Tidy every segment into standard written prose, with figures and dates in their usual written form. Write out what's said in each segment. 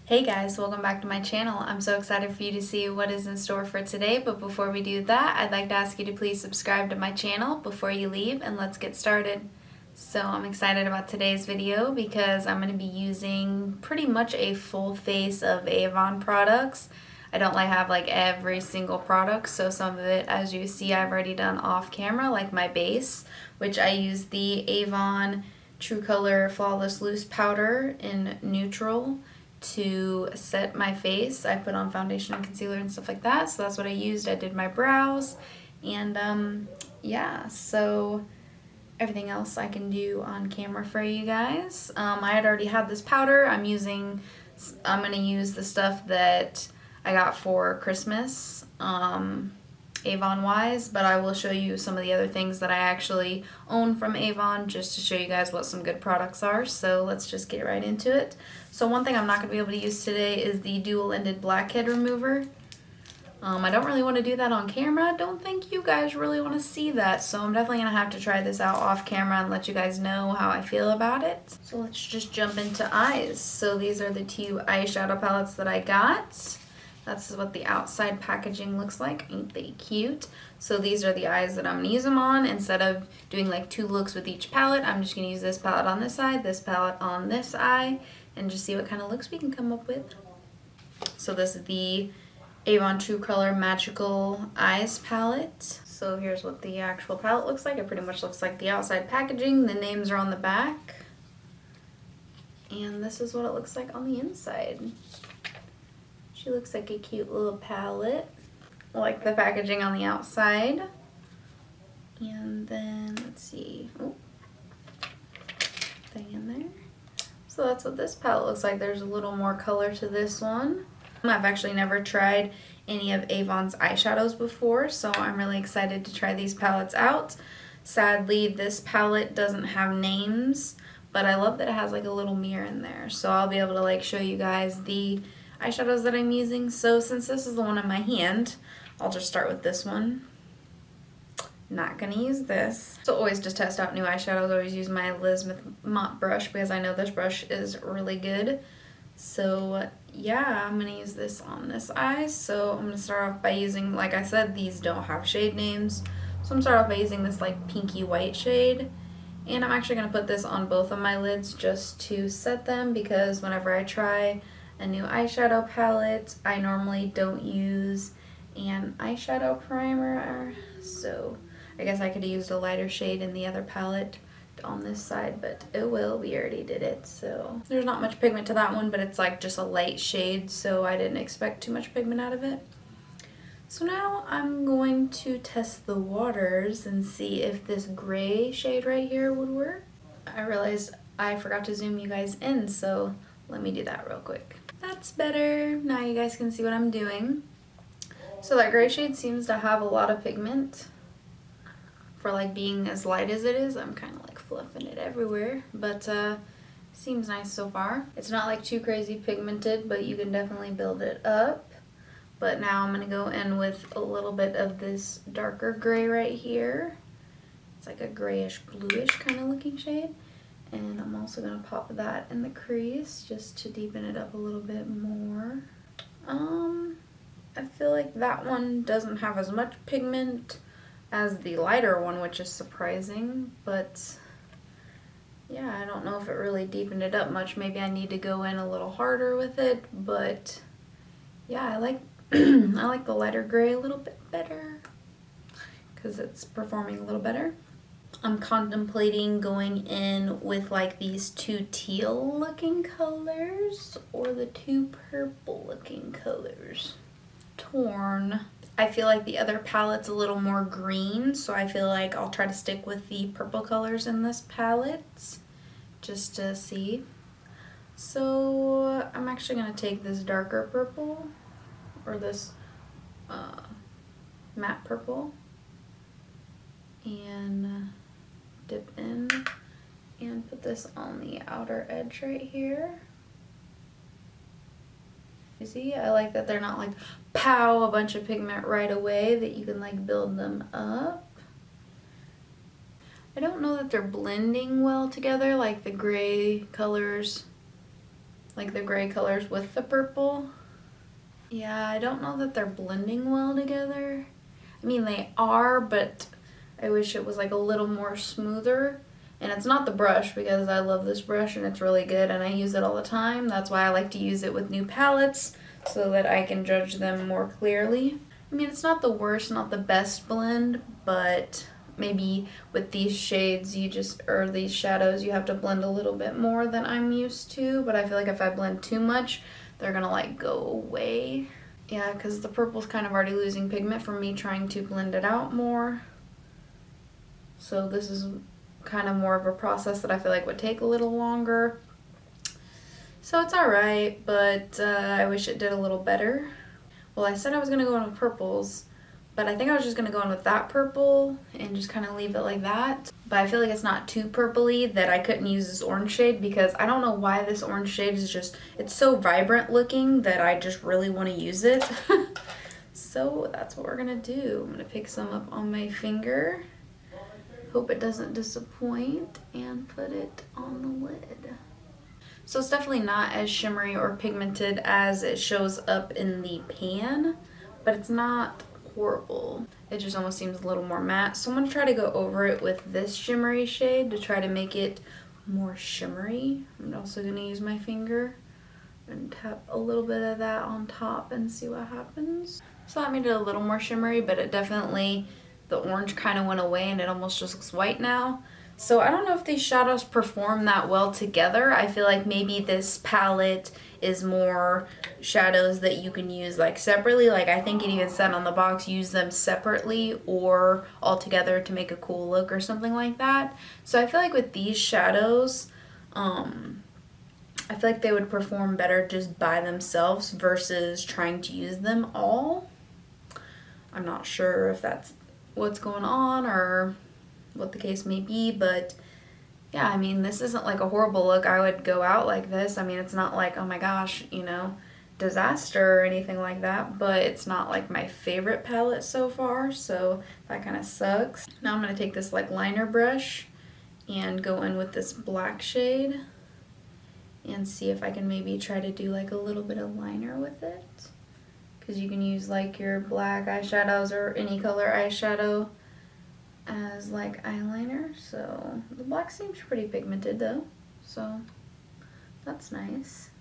Hey guys, welcome back to my channel. I'm so excited for you to see what is in store for today, but before we do that, I'd like to ask you to please subscribe to my channel before you leave, and let's get started. So I'm excited about today's video because I'm going to be using pretty much a full face of Avon products. I don't have every single product, so some of it, as you see, I've already done off camera, like my base, which I use the Avon True Color Flawless Loose Powder in neutral to set my face. I put on foundation and concealer and stuff like that, so that's what I used. I did my brows, and yeah, so everything else I can do on camera for you guys. I had already had this powder. I'm gonna use the stuff that I got for Christmas, Avon wise, but I will show you some of the other things that I actually own from Avon just to show you guys what some good products are. So let's just get right into it. So one thing I'm not going to be able to use today is the dual-ended blackhead remover. I don't really want to do that on camera. I don't think you guys really want to see that, so I'm definitely going to have to try this out off camera and let you guys know how I feel about it. So let's just jump into eyes. So these are the two eyeshadow palettes that I got. That's what the outside packaging looks like. Ain't they cute? So these are the eyes that I'm going to use them on. Instead of doing like two looks with each palette, I'm just going to use this palette on this side, this palette on this eye, and just see what kind of looks we can come up with. So this is the Avon True Color Magical Eyes palette. So here's what the actual palette looks like. It pretty much looks like the outside packaging. The names are on the back. And this is what it looks like on the inside. She looks like a cute little palette. I like the packaging on the outside. And then, let's see, thing in there. So that's what this palette looks like. There's a little more color to this one. I've actually never tried any of Avon's eyeshadows before, so I'm really excited to try these palettes out. Sadly, this palette doesn't have names, but I love that it has like a little mirror in there. So I'll be able to show you guys the eyeshadows that I'm using. So since this is the one in my hand, I'll just start with this one. Not gonna use this. So always just test out new eyeshadows. I always use my Elizabeth Mott brush because I know this brush is really good. So yeah, I'm gonna use this on this eye. So I'm gonna start off by using, like I said, these don't have shade names. So I'm gonna start off by using this pinky white shade. And I'm actually gonna put this on both of my lids just to set them, because whenever I try a new eyeshadow palette, I normally don't use an eyeshadow primer. So I guess I could have used a lighter shade in the other palette on this side, but oh well, we already did it. So there's not much pigment to that one, but it's just a light shade, so I didn't expect too much pigment out of it. So now I'm going to test the waters and see if this gray shade right here would work. I realized I forgot to zoom you guys in, so let me do that real quick. That's better. Now you guys can see what I'm doing. So that gray shade seems to have a lot of pigment for being as light as it is. I'm kind of fluffing it everywhere, but seems nice so far. It's not too crazy pigmented, but you can definitely build it up. But now I'm gonna go in with a little bit of this darker gray right here. It's like a grayish bluish kind of looking shade. And I'm also going to pop that in the crease just to deepen it up a little bit more. I feel like that one doesn't have as much pigment as the lighter one, which is surprising, but yeah, I don't know if it really deepened it up much. Maybe I need to go in a little harder with it, but yeah, I like I like the lighter gray a little bit better because it's performing a little better. I'm contemplating going in with these two teal looking colors or the two purple looking colors. Torn. I feel like the other palette's a little more green, so I feel like I'll try to stick with the purple colors in this palette just to see. So I'm actually going to take this darker purple, or this matte purple, and dip in and put this on the outer edge right here. You see, I like that they're not pow, a bunch of pigment right away, that you can build them up. I don't know that they're blending well together, the gray colors like the gray colors with the purple. Yeah, I don't know that they're blending well together. I mean, they are, but I wish it was like a little more smoother. And it's not the brush, because I love this brush and it's really good and I use it all the time. That's why I like to use it with new palettes, so that I can judge them more clearly. I mean, it's not the worst, not the best blend, but maybe with these shades or these shadows, you have to blend a little bit more than I'm used to. But I feel like if I blend too much, they're gonna like go away. Yeah, because the purple's kind of already losing pigment from me trying to blend it out more. So this is kind of more of a process that I feel like would take a little longer. So it's alright, but I wish it did a little better. Well, I said I was going to go in with purples, but I think I was just going to go in with that purple and just kind of leave it like that. But I feel like it's not too purpley that I couldn't use this orange shade, because I don't know why this orange shade is just, it's so vibrant looking that I just really want to use it. So that's what we're going to do. I'm going to pick some up on my finger. Hope it doesn't disappoint, and put it on the lid. So it's definitely not as shimmery or pigmented as it shows up in the pan, but it's not horrible. It just almost seems a little more matte. So I'm going to try to go over it with this shimmery shade to try to make it more shimmery. I'm also going to use my finger and tap a little bit of that on top and see what happens. So that made it a little more shimmery, but it definitely, the orange kind of went away and it almost just looks white now. So I don't know if these shadows perform that well together. I feel like maybe this palette is more shadows that you can use like separately. Like I think it even said on the box, use them separately or all together to make a cool look or something like that. So I feel like with these shadows, I feel like they would perform better just by themselves versus trying to use them all. I'm not sure if that's what's going on or what the case may be, but yeah, I mean, this isn't like a horrible look. I would go out like this. I mean, it's not like, oh my gosh, you know, disaster or anything like that, but it's not like my favorite palette so far, so that kind of sucks. Now I'm going to take this like liner brush and go in with this black shade and see if I can maybe try to do like a little bit of liner with it, because you can use like your black eyeshadows or any color eyeshadow as like eyeliner. So the black seems pretty pigmented though, so that's nice.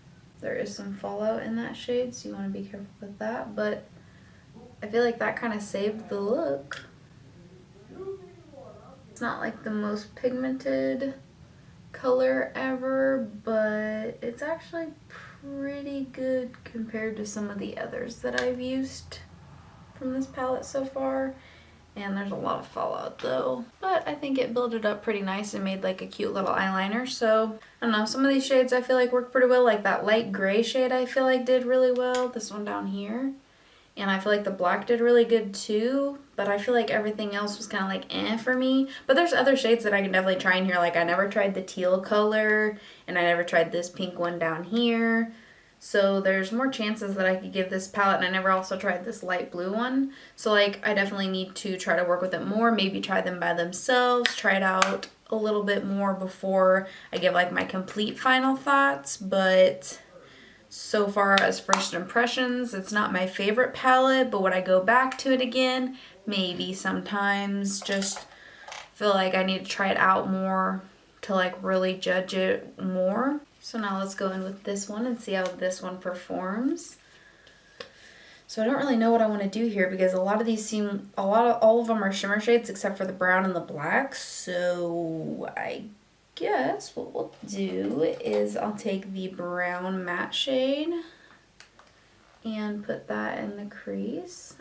There is some fallout in that shade, so you want to be careful with that, but I feel like that kind of saved the look. It's not like the most pigmented color ever, but it's actually pretty good compared to some of the others that I've used from this palette so far. And there's a lot of fallout though, but I think it built it up pretty nice and made like a cute little eyeliner. So I don't know, some of these shades I feel like work pretty well. Like that light gray shade I feel like did really well, this one down here. And I feel like the black did really good too, but I feel like everything else was kind of like eh for me. But there's other shades that I can definitely try in here. Like I never tried the teal color, and I never tried this pink one down here. So there's more chances that I could give this palette, and I never also tried this light blue one. So like I definitely need to try to work with it more, maybe try them by themselves, try it out a little bit more before I give like my complete final thoughts. But so far as first impressions, it's not my favorite palette, but would I go back to it again? Maybe sometimes. Just feel like I need to try it out more to like really judge it more. So now let's go in with this one and see how this one performs. So I don't really know what I want to do here, because a lot of these all of them are shimmer shades except for the brown and the black. So I guess what we'll do is I'll take the brown matte shade and put that in the crease.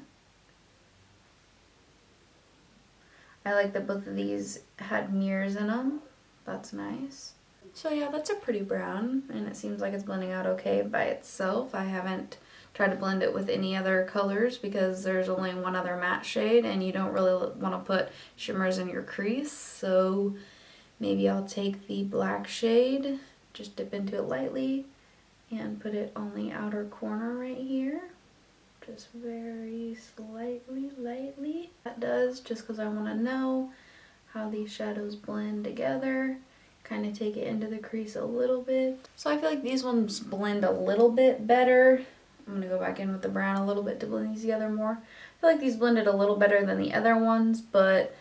I like that both of these had mirrors in them. That's nice. So yeah, that's a pretty brown, and it seems like it's blending out okay by itself. I haven't tried to blend it with any other colors because there's only one other matte shade, and you don't really want to put shimmers in your crease. So maybe I'll take the black shade, just dip into it lightly, and put it on the outer corner right here. Just very lightly. That does, just because I want to know how these shadows blend together. kind of take it into the crease a little bit. So I feel like these ones blend a little bit better. I'm gonna go back in with the brown a little bit to blend these together more. I feel like these blended a little better than the other ones, but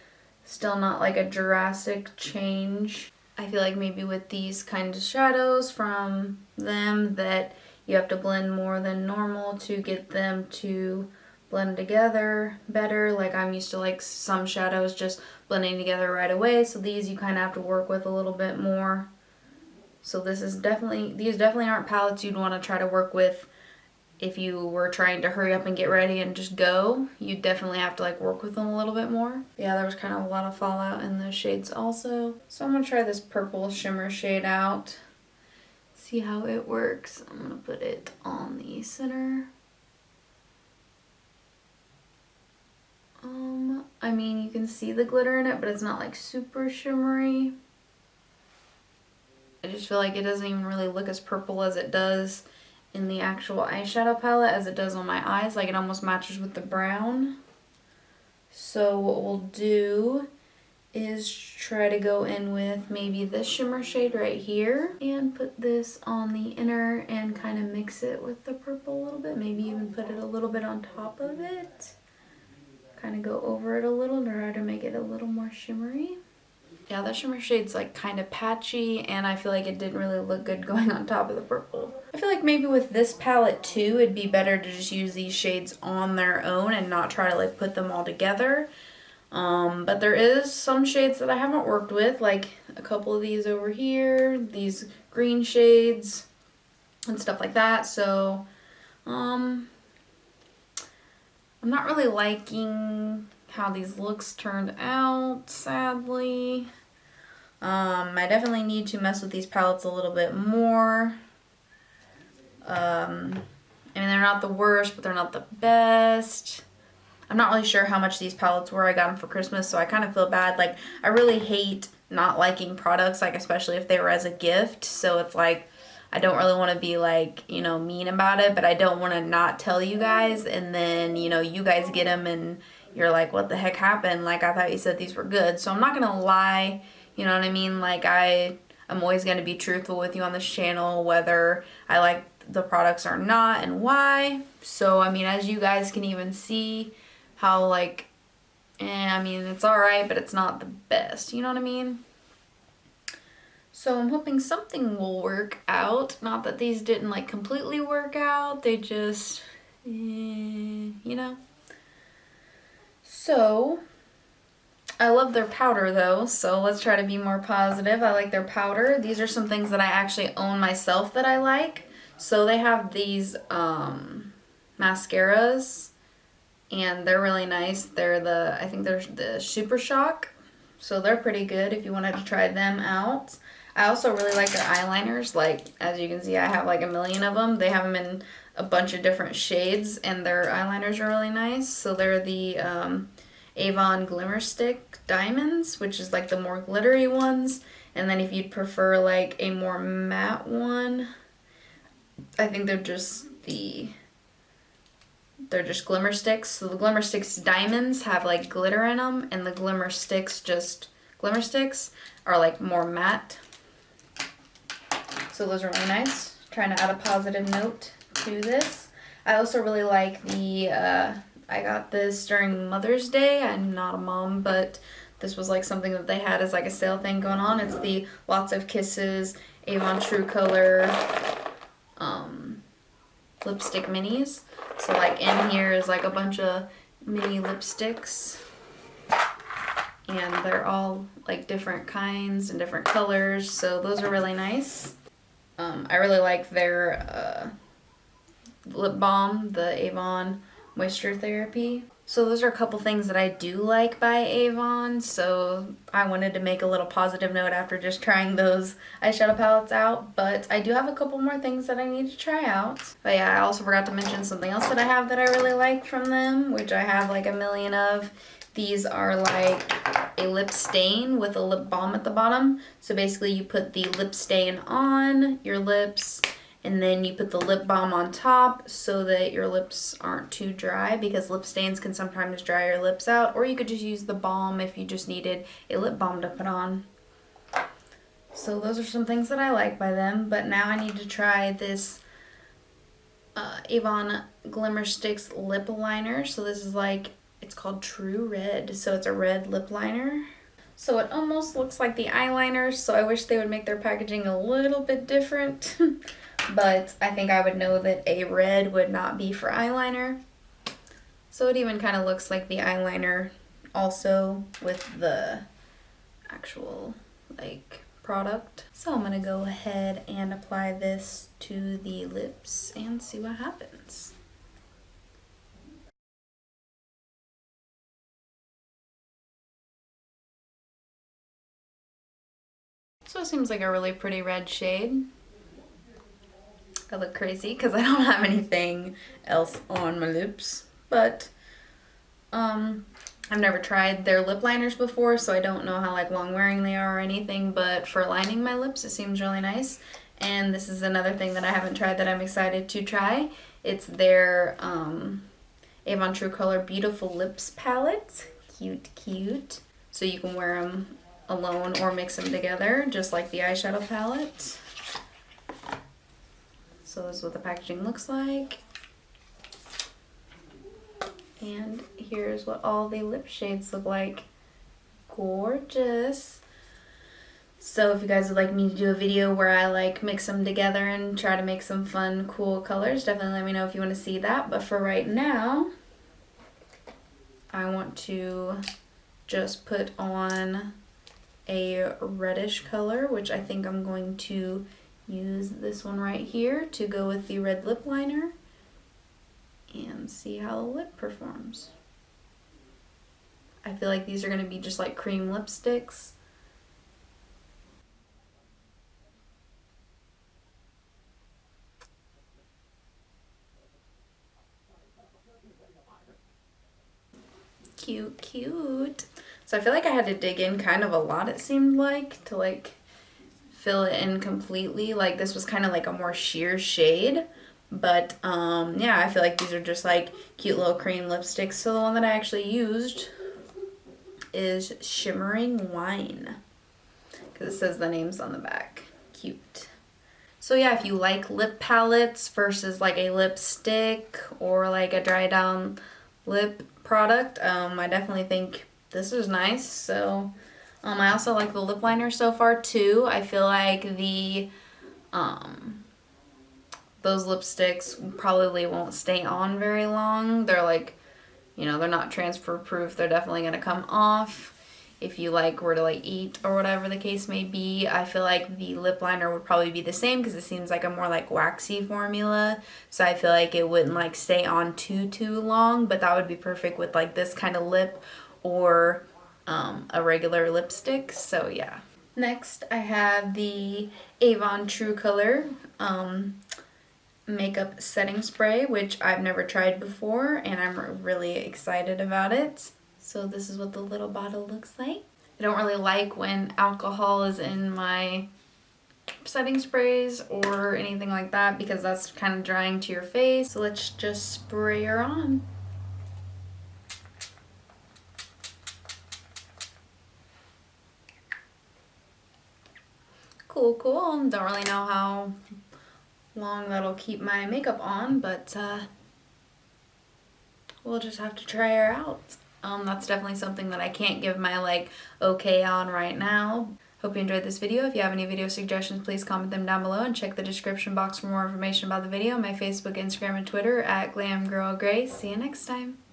still not like a drastic change. I feel like maybe with these kind of shadows from them that you have to blend more than normal to get them to blend together better. Like I'm used to like some shadows just blending together right away, so these you kind of have to work with a little bit more. So these definitely aren't palettes you'd want to try to work with if you were trying to hurry up and get ready and just go. You definitely have to like work with them a little bit more. Yeah, there was kind of a lot of fallout in those shades also. So I'm gonna try this purple shimmer shade out. See how it works. I'm gonna put it on the center. I mean, you can see the glitter in it, but it's not like super shimmery. I just feel like it doesn't even really look as purple as it does in the actual eyeshadow palette as it does on my eyes. Like it almost matches with the brown. So what we'll do is try to go in with maybe this shimmer shade right here and put this on the inner and kind of mix it with the purple a little bit. Maybe even put it a little bit on top of it. Kind of go over it a little to try to make it a little more shimmery. Yeah, the shimmer shade's like kind of patchy, and I feel like it didn't really look good going on top of the purple. I feel like maybe with this palette too, it'd be better to just use these shades on their own and not try to like put them all together. But there is some shades that I haven't worked with, like a couple of these over here, these green shades and stuff like that. So, I'm not really liking how these looks turned out, sadly. I definitely need to mess with these palettes a little bit more. I mean, they're not the worst, but they're not the best. I'm not really sure how much these palettes were. I got them for Christmas, so I kind of feel bad. Like, I really hate not liking products, like, especially if they were as a gift. So it's like, I don't really want to be like, you know, mean about it, but I don't want to not tell you guys, and then, you know, you guys get them and you're like, what the heck happened? Like, I thought you said these were good. So I'm not going to lie, you know what I mean? Like, I'm always going to be truthful with you on this channel, whether I like the products or not and why. So, I mean, as you guys can even see how, like, I mean, it's alright, but it's not the best, you know what I mean? So I'm hoping something will work out. Not that these didn't like completely work out. They just, you know. So I love their powder though. So let's try to be more positive. I like their powder. These are some things that I actually own myself that I like. So they have these mascaras, and they're really nice. I think they're the Super Shock. So they're pretty good if you wanted to try them out. I also really like their eyeliners. Like, as you can see, I have like a million of them. They have them in a bunch of different shades, and their eyeliners are really nice. So they're the Avon Glimmer Stick Diamonds, which is like the more glittery ones. And then if you'd prefer like a more matte one, I think they're just Glimmer Sticks. So the Glimmer Sticks Diamonds have like glitter in them, and the Glimmer Sticks are like more matte. So those are really nice. Trying to add a positive note to this. I also really like I got this during Mother's Day. I'm not a mom, but this was like something that they had as like a sale thing going on. It's the Lots of Kisses Avon True Color lipstick minis. So like in here is like a bunch of mini lipsticks, and they're all like different kinds and different colors. So those are really nice. I really like their lip balm, the Avon Moisture Therapy. So those are a couple things that I do like by Avon. So I wanted to make a little positive note after just trying those eyeshadow palettes out. But I do have a couple more things that I need to try out. But yeah, I also forgot to mention something else that I have that I really like from them, which I have like a million of. These are like a lip stain with a lip balm at the bottom. So basically you put the lip stain on your lips, and then you put the lip balm on top so that your lips aren't too dry, because lip stains can sometimes dry your lips out. Or you could just use the balm if you just needed a lip balm to put on. So those are some things that I like by them, but now I need to try this Avon Glimmer Sticks lip liner. So this is like, it's called True Red. So it's a red lip liner. So it almost looks like the eyeliner, so I wish they would make their packaging a little bit different. But I think I would know that a red would not be for eyeliner. So it even kind of looks like the eyeliner also with the actual like product. So I'm gonna go ahead and apply this to the lips and see what happens. So it seems like a really pretty red shade. I look crazy because I don't have anything else on my lips, but I've never tried their lip liners before, so I don't know how like long wearing they are or anything, but for lining my lips it seems really nice. And this is another thing that I haven't tried that I'm excited to try. It's their Avon True Color Beautiful Lips palette. Cute, cute. So you can wear them alone or mix them together, just like the eyeshadow palette. So this is what the packaging looks like. And here's what all the lip shades look like. Gorgeous. So if you guys would like me to do a video where I like mix them together and try to make some fun, cool colors, definitely let me know if you want to see that. But for right now, I want to just put on a reddish color, which I think I'm going to use this one right here to go with the red lip liner and see how the lip performs. I feel like these are going to be just like cream lipsticks. Cute, cute. So I feel like I had to dig in kind of a lot, it seemed like, to like fill it in completely. Like this was kind of like a more sheer shade. But yeah, I feel like these are just like cute little cream lipsticks. So the one that I actually used is Shimmering Wine, because it says the names on the back. Cute. So yeah, if you like lip palettes versus like a lipstick or like a dry down lip product, I definitely think this is nice. So I also like the lip liner so far too. I feel like the those lipsticks probably won't stay on very long. They're like, you know, they're not transfer proof. They're definitely gonna come off if you like were to like eat or whatever the case may be. I feel like the lip liner would probably be the same because it seems like a more like waxy formula. So I feel like it wouldn't like stay on too long, but that would be perfect with like this kind of lip or a regular lipstick. So yeah. Next I have the Avon True Color makeup setting spray, which I've never tried before and I'm really excited about it. So this is what the little bottle looks like. I don't really like when alcohol is in my setting sprays or anything like that because that's kind of drying to your face. So let's just spray her on. Cool, cool. Don't really know how long that'll keep my makeup on, but we'll just have to try her out. That's definitely something that I can't give my like okay on right now. Hope you enjoyed this video. If you have any video suggestions, please comment them down below and check the description box for more information about the video. My Facebook, Instagram, and Twitter at @GlamGirlGray. See you next time.